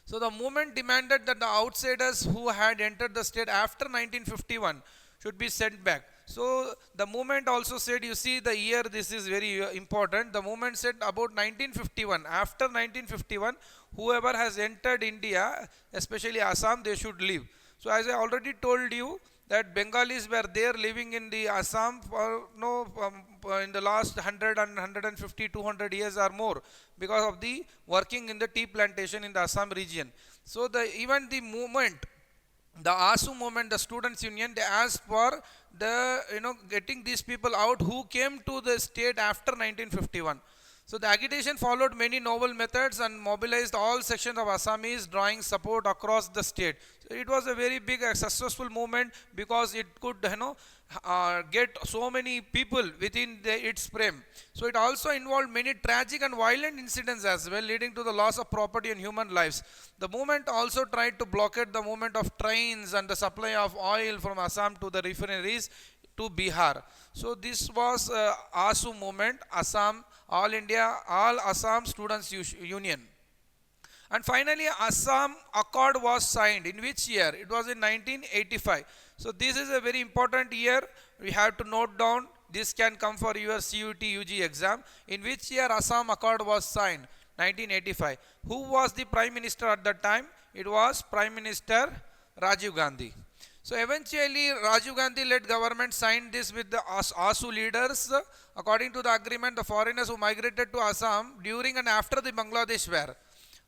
So the movement demanded that the outsiders who had entered the state after 1951 should be sent back. So the movement also said, you see the year, this is very important. The movement said about 1951, after 1951, whoever has entered India, especially Assam, they should leave. So as I already told you, that Bengalis were there living in the Assam for no in the last 100 and 150 200 years or more, because of the working in the tea plantation in the Assam region. So the even the movement, the ASU movement, the students union, they asked for the getting these people out who came to the state after 1951. So the agitation followed many novel methods and mobilized all sections of Assamese, drawing support across the state. So it was a very big successful movement, because it could get so many people within its frame. So it also involved many tragic and violent incidents as well, leading to the loss of property and human lives. The movement also tried to blockade the movement of trains and the supply of oil from Assam to the refineries to Bihar. So this was ASU movement, Assam, All India, All Assam Students Union. And finally, Assam Accord was signed. In which year? It was in 1985. So this is a very important year. We have to note down. This can come for your CUET UG exam. In which year Assam Accord was signed? 1985. Who was the Prime Minister at that time? It was Prime Minister Rajiv Gandhi. So eventually Rajiv Gandhi led government signed this with the ASU leaders. According to the agreement, the foreigners who migrated to Assam during and after the Bangladesh war,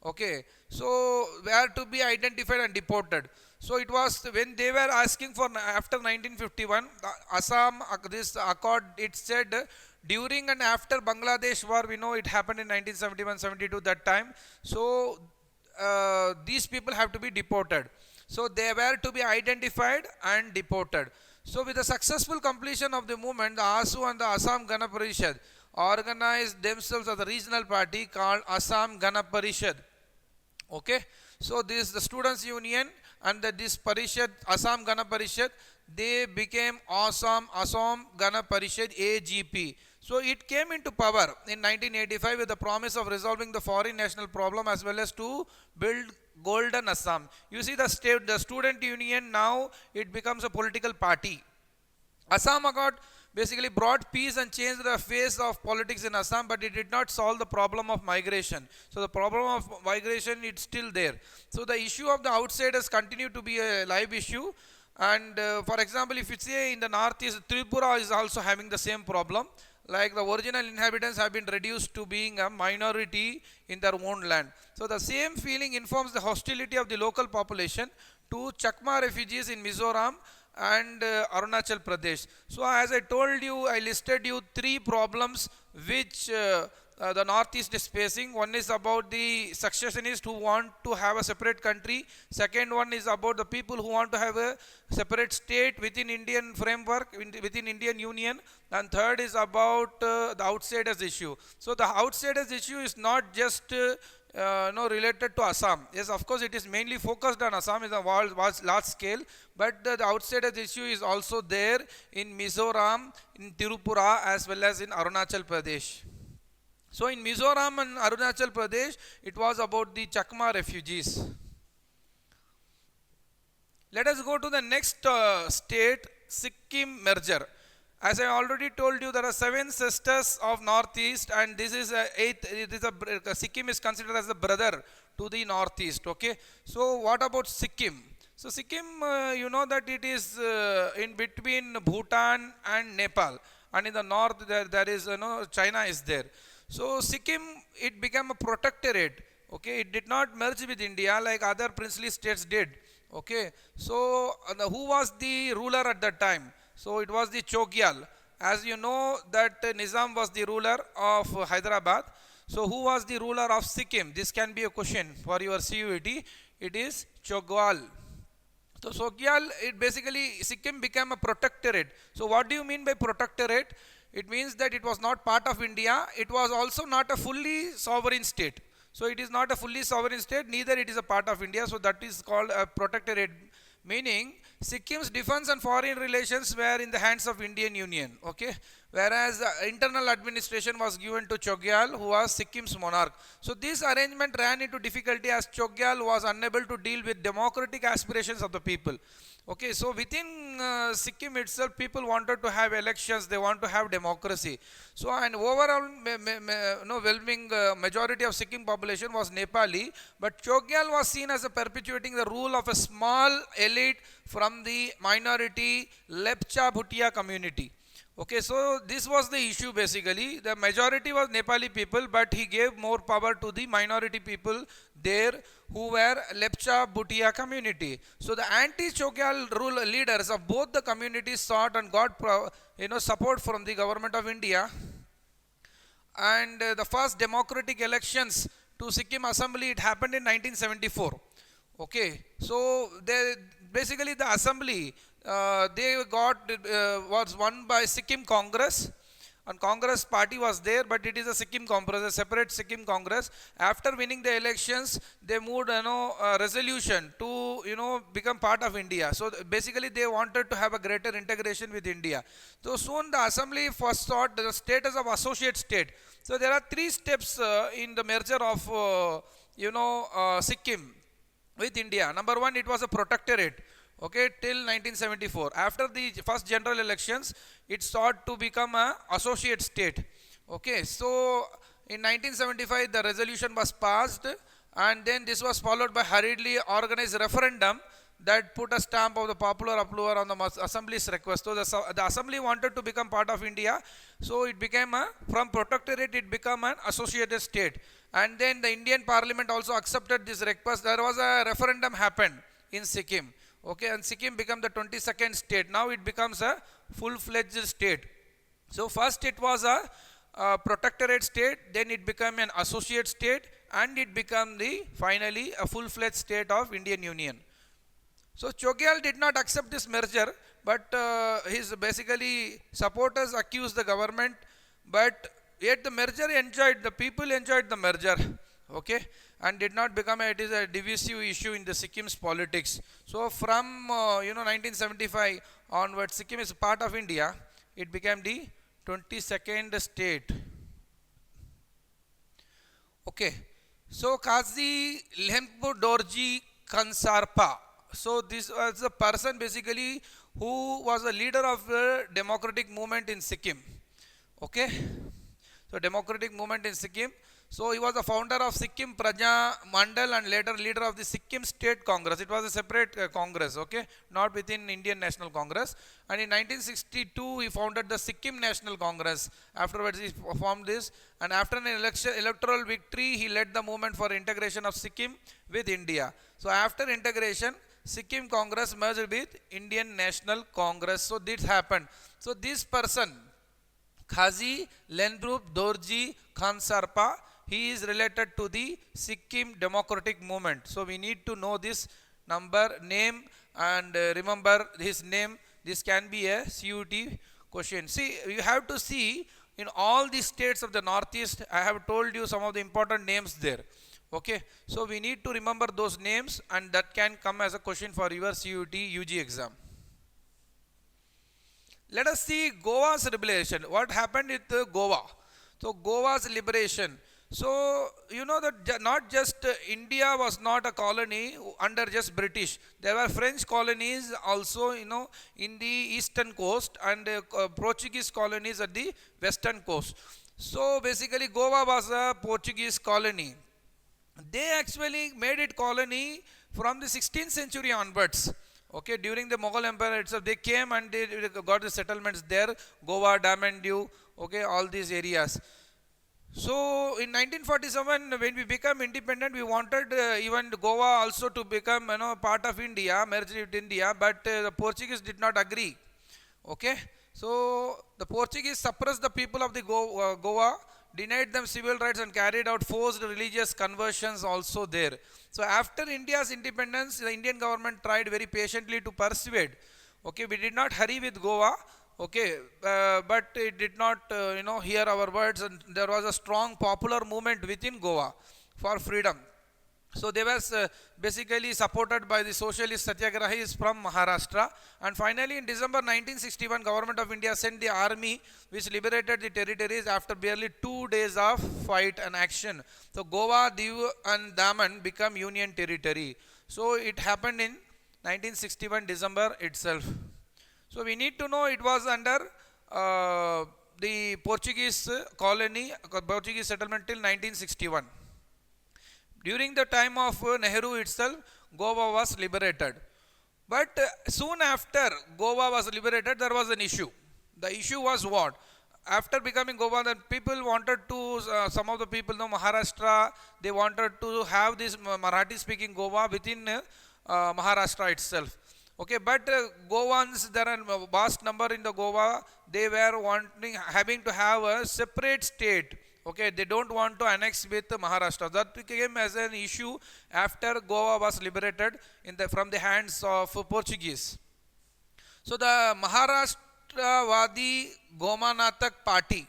okay, so were to be identified and deported. So it was when they were asking for after 1951, Assam, this accord, it said during and after Bangladesh war, we know it happened in 1971-72 that time. So these people have to be deported. So they were to be identified and deported. So with the successful completion of the movement, the ASU and the Assam Gana Parishad organized themselves as a regional party called Assam Gana Parishad. Okay, so this is the students union and this Parishad, Assam Gana Parishad, they became Assam Gana Parishad AGP. So it came into power in 1985 with the promise of resolving the foreign national problem as well as to build golden Assam. You see the state, the student union, now it becomes a political party. Assam Accord basically brought peace and changed the face of politics in Assam, but it did not solve the problem of migration. So the problem of migration, it's still there. So the issue of the outsiders continue to be a live issue. And for example, if you say in the northeast, Tripura is also having the same problem. Like the original inhabitants have been reduced to being a minority in their own land. So the same feeling informs the hostility of the local population to Chakma refugees in Mizoram and Arunachal Pradesh. So as I told you, I listed you three problems which the northeast is facing. One is about the successionists who want to have a separate country. Second one is about the people who want to have a separate state within Indian framework, within Indian Union. And third is about the outsiders issue. So the outsiders issue is not just related to Assam. Yes, of course, it is mainly focused on Assam is a large scale, but the outsiders issue is also there in Mizoram, in Tirupura, as well as in Arunachal Pradesh. So in Mizoram and Arunachal Pradesh, it was about the Chakma refugees. Let us go to the next state, Sikkim merger. As I already told you, there are 7 sisters of Northeast, and this is a 8th. It is a Sikkim is considered as the brother to the Northeast. Okay. So what about Sikkim? So Sikkim, you know that it is in between Bhutan and Nepal, and in the north there is China is there. So Sikkim, it became a protectorate. Okay, it did not merge with India like other princely states did. Okay, so who was the ruler at that time? So it was the Chogyal. As you know that Nizam was the ruler of Hyderabad. So who was the ruler of Sikkim? This can be a question for your CUET. It is Chogyal. So Chogyal, it basically Sikkim became a protectorate. So what do you mean by protectorate? It means that it was not part of India. It was also not a fully sovereign state. So it is not a fully sovereign state, neither it is a part of India. So that is called a protectorate, meaning Sikkim's defense and foreign relations were in the hands of Indian Union. Okay, whereas internal administration was given to Chogyal, who was Sikkim's monarch. So this arrangement ran into difficulty as Chogyal was unable to deal with democratic aspirations of the people. Okay, so within Sikkim itself, people wanted to have elections. They want to have democracy. So, and overall, no, overwhelming majority of Sikkim population was Nepali, but Chogyal was seen as a perpetuating the rule of a small elite from the minority Lepcha Bhutia community. Okay, so this was the issue basically. The majority was Nepali people, but he gave more power to the minority people there who were Lepcha Bhutia community. So the anti-Chogyal rule leaders of both the communities sought and got support from the government of India. And the first democratic elections to Sikkim Assembly, it happened in 1974. Okay, so they basically the assembly they got was won by Sikkim Congress, and Congress party was there, but it is a Sikkim Congress, a separate Sikkim Congress. After winning the elections, they moved a resolution to become part of India. So basically they wanted to have a greater integration with India. So soon the assembly first sought the status of associate state. So there are three steps in the merger of Sikkim with India. Number one, it was a protectorate, okay, till 1974. After the first general elections, it sought to become a associate state. Okay, so in 1975, the resolution was passed, and then this was followed by hurriedly organized referendum that put a stamp of the popular approval on the assembly's request. So the assembly wanted to become part of India, so it became from protectorate it became an associated state. And then the Indian Parliament also accepted this request. There was a referendum happened in Sikkim. Okay, and Sikkim became the 22nd state. Now it becomes a full-fledged state. So first it was a protectorate state, then it became an associate state, and it became finally a full-fledged state of Indian Union. So Chogyal did not accept this merger, but his basically supporters accused the government, but yet the people enjoyed the merger, okay, and did not become it is a divisive issue in the Sikkim's politics. So from 1975 onwards, Sikkim is part of India. It became the 22nd state. Okay, so Kazi Lempu Dorji Kansarpa. So this was a person basically who was a leader of the democratic movement in Sikkim. Okay, so democratic movement in Sikkim. So he was the founder of Sikkim Praja Mandal and later leader of the Sikkim State Congress. It was a separate Congress, okay, not within Indian National Congress. And in 1962 he founded the Sikkim National Congress. Afterwards he formed this, and after an electoral victory he led the movement for integration of Sikkim with India. So after integration, Sikkim Congress merged with Indian National Congress. So this happened. So this person, Khazi Lenbrup Dorji Khansarpa, he is related to the Sikkim Democratic Movement. So we need to know this name and remember his name. This can be a CUT question. See, you have to see in all the states of the Northeast, I have told you some of the important names there. Okay, so we need to remember those names, and that can come as a question for your CUT UG exam. Let us see Goa's liberation. What happened with Goa? So Goa's liberation. So you know that not just India was not a colony under just British. There were French colonies also, in the eastern coast, and Portuguese colonies at the western coast. So basically Goa was a Portuguese colony. They actually made it colony from the 16th century onwards. Okay, during the Mughal Empire itself, they came and they got the settlements there, Goa, Daman Dew, okay, all these areas. So in 1947, when we become independent, we wanted even Goa also to become part of India, merged with India, but the Portuguese did not agree. Okay, so the Portuguese suppressed the people of the Goa, denied them civil rights, and carried out forced religious conversions also there. So after India's independence, the Indian government tried very patiently to persuade. Okay, we did not hurry with Goa. Okay, but it did not hear our words, and there was a strong popular movement within Goa for freedom. So they were basically supported by the socialist satyagrahis from Maharashtra, and finally in December 1961 government of India sent the army which liberated the territories after barely 2 days of fight and action. So Goa, Diu and Daman become union territory. So it happened in 1961 December itself. So we need to know it was under the Portuguese colony, Portuguese settlement till 1961. During the time of Nehru itself, Goa was liberated. But soon after Goa was liberated, there was an issue. The issue was what? After becoming Goa, the people wanted to, some of the people know Maharashtra, they wanted to have this Marathi speaking Goa within Maharashtra itself. Okay, but Goans, there are a vast number in the Goa, they were wanting, having to have a separate state. Okay, they don't want to annex with Maharashtra. That became as an issue after Goa was liberated from the hands of Portuguese. So the Maharashtravadi Gomanatak party,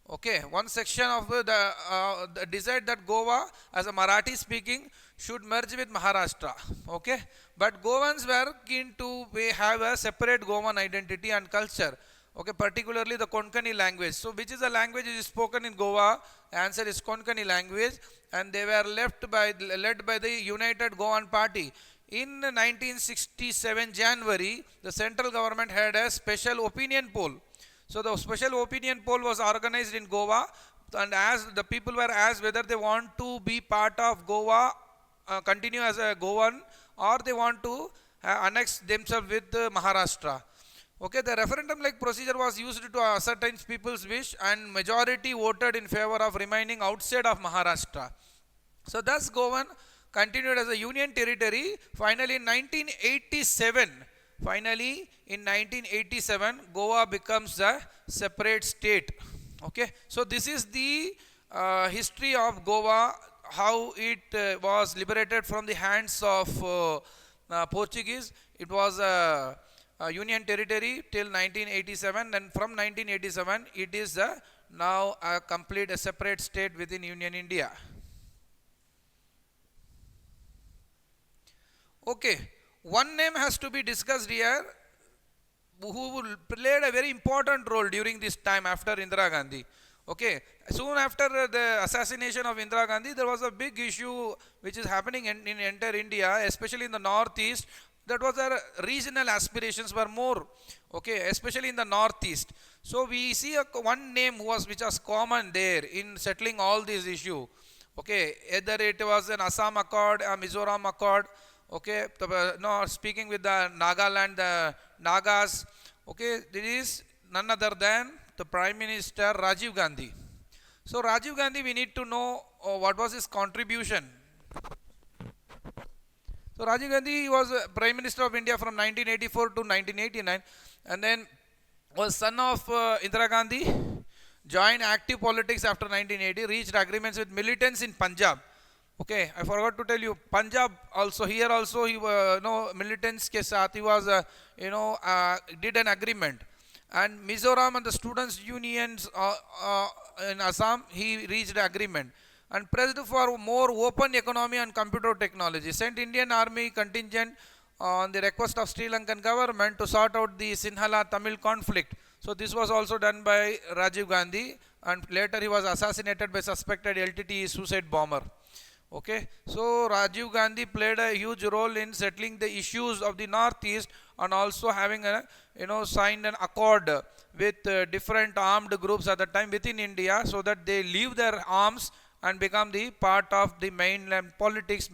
okay, one section of the decided that Goa as a Marathi speaking should merge with Maharashtra. Okay, but Goans were keen to have a separate Goan identity and culture. Okay, particularly the Konkani language. So which is a language is spoken in Goa? Answer is Konkani language, and they were led by the United Goan Party. In 1967 January, the central government had a special opinion poll. So the special opinion poll was organized in Goa, and as the people were asked whether they want to be part of Goa, continue as a Goan, or they want to annex themselves with Maharashtra. Okay, the referendum like procedure was used to ascertain people's wish, and majority voted in favor of remaining outside of Maharashtra. So thus Goan continued as a union territory. Finally in 1987, Goa becomes a separate state. Okay, so this is the history of Goa, how it was liberated from the hands of Portuguese. It was a union territory till 1987, and from 1987 it is now a complete separate state within Union India. Okay, one name has to be discussed here who played a very important role during this time after Indira Gandhi. Okay, soon after the assassination of Indira Gandhi, there was a big issue which is happening in entire India, especially in the northeast. That was our regional aspirations were more, okay, especially in the northeast. So we see one name which was common there in settling all these issues. Okay, either it was an Assam Accord, a Mizoram Accord, okay, speaking with the Nagaland, the Nagas, okay, this is none other than the Prime Minister Rajiv Gandhi. So Rajiv Gandhi, we need to know what was his contribution. So Rajiv Gandhi was Prime Minister of India from 1984 to 1989, and then was son of Indira Gandhi, joined active politics after 1980, reached agreements with militants in Punjab. Okay, I forgot to tell you, Punjab also, here also he militants ke saath he was did an agreement, and Mizoram and the students unions in Assam he reached agreement, and pressed for more open economy and computer technology. Sent Indian Army contingent on the request of Sri Lankan government to sort out the Sinhala Tamil conflict. So this was also done by Rajiv Gandhi, and later he was assassinated by suspected LTTE suicide bomber. Okay, so Rajiv Gandhi played a huge role in settling the issues of the northeast, and also having a signed an accord with different armed groups at the time within India, so that they leave their arms and become the part of the main politics.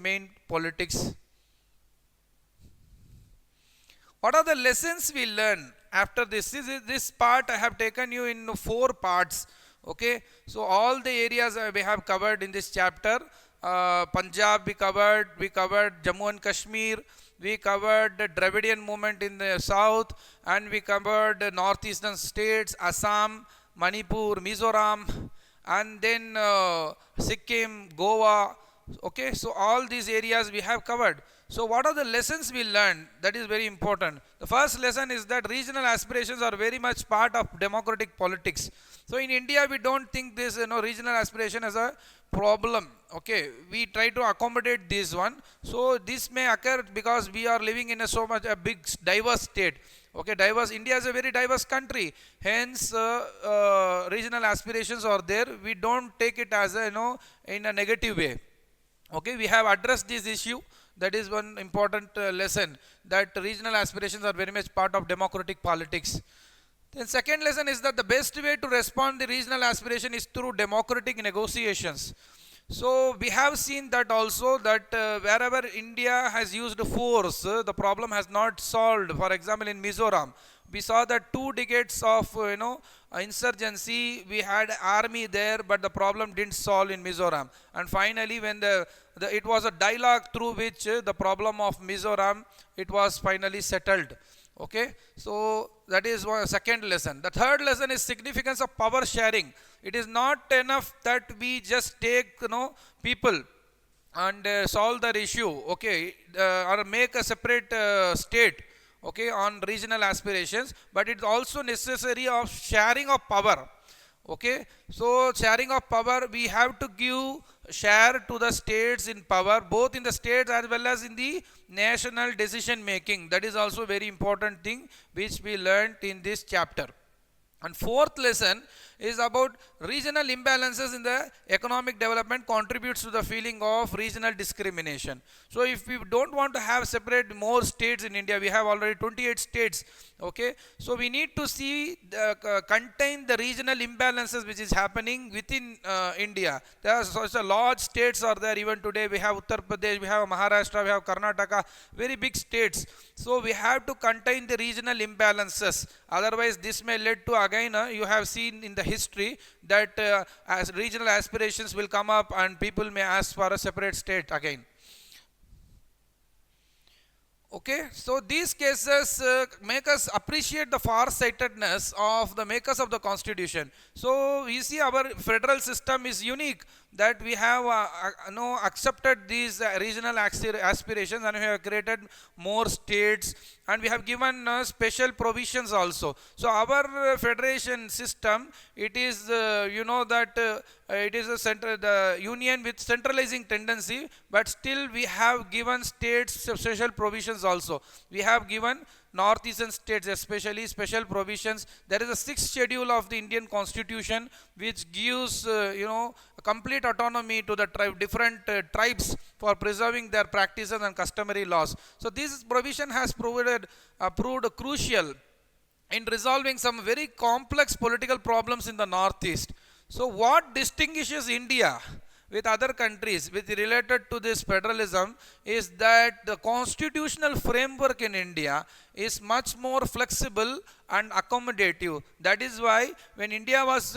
What are the lessons we learn after this? This part I have taken you in 4 parts. Okay, so all the areas we have covered in this chapter. Punjab we covered Jammu and Kashmir, we covered the Dravidian movement in the south, and we covered the northeastern states, Assam, Manipur, Mizoram, and then Sikkim, Goa. Okay, so all these areas we have covered. So what are the lessons we learned? That is very important. The first lesson is that regional aspirations are very much part of democratic politics. So in India we don't think this regional aspiration as a problem. Okay, we try to accommodate this one. So this may occur because we are living in a big diverse state. Okay, India is a very diverse country, hence regional aspirations are there. We don't take it as in a negative way. Okay, we have addressed this issue That is one important lesson, that regional aspirations are very much part of democratic politics. Then second lesson is that the best way to respond the regional aspiration is through democratic negotiations. So we have seen that also, that wherever India has used force, the problem has not solved. For example, in Mizoram, we saw that 2 decades of insurgency, we had army there, but the problem didn't solve in Mizoram. And finally, when it was a dialogue through which the problem of Mizoram, it was finally settled. Okay, so that is one second lesson. The third lesson is significance of power sharing. It is not enough that we just take people and solve the issue, okay, or make a separate state, okay, on regional aspirations, but it's also necessary of sharing of power. Okay, so sharing of power, we have to share to the states in power, both in the states as well as in the national decision making. That is also very important thing which we learned in this chapter. And fourth lesson is about regional imbalances in the economic development contributes to the feeling of regional discrimination. So if we don't want to have separate more states in India, we have already 28 states. Okay, so we need to see contain the regional imbalances which is happening within India. There are such a large states are there. Even today we have Uttar Pradesh, we have Maharashtra, we have Karnataka, very big states. So we have to contain the regional imbalances. Otherwise, this may lead to again you have seen in the history that as regional aspirations will come up and people may ask for a separate state again. Okay, so these cases make us appreciate the far-sightedness of the makers of the constitution. So you see, our federal system is unique, that we have accepted these regional aspirations, and we have created more states, and we have given special provisions also. So our federation system, it is that it is the union with centralizing tendency, but still we have given states special provisions also. We have given northeastern states especially special provisions. There is a 6th schedule of the Indian constitution which gives complete autonomy to the different tribes for preserving their practices and customary laws. So this provision has proved crucial in resolving some very complex political problems in the northeast. So what distinguishes India with other countries with related to this federalism is that the constitutional framework in India is much more flexible and accommodative. That is why when India was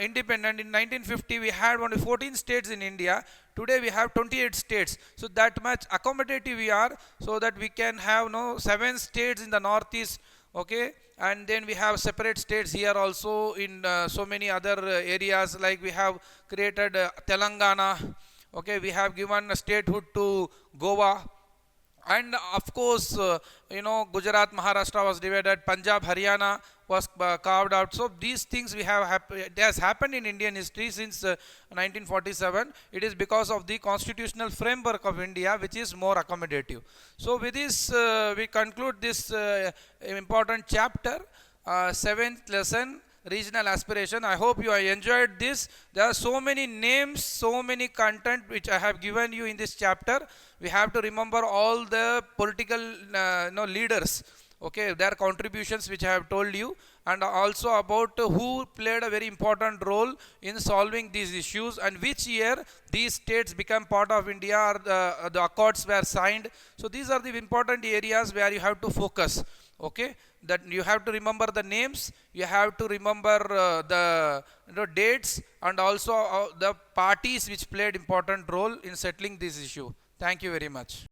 independent in 1950, we had only 14 states in India. Today we have 28 states. So that much accommodative we are, so that we can have 7 states in the northeast. Okay, and then we have separate states here also in so many other areas, like we have created Telangana. Okay, we have given a statehood to Goa, and of course Gujarat, Maharashtra was divided, Punjab, Haryana was carved out. So these things we have it has happened in Indian history since 1947. It is because of the constitutional framework of India which is more accommodative. So with this we conclude this important chapter, 7th lesson, regional aspiration. I hope you have enjoyed this. There are so many names, so many content which I have given you in this chapter. We have to remember all the political leaders, okay, their contributions which I have told you, and also about who played a very important role in solving these issues, and which year these states become part of India, or the accords were signed. So these are the important areas where you have to focus. Okay, that you have to remember the names, you have to remember the dates, and also the parties which played important role in settling this issue. Thank you very much.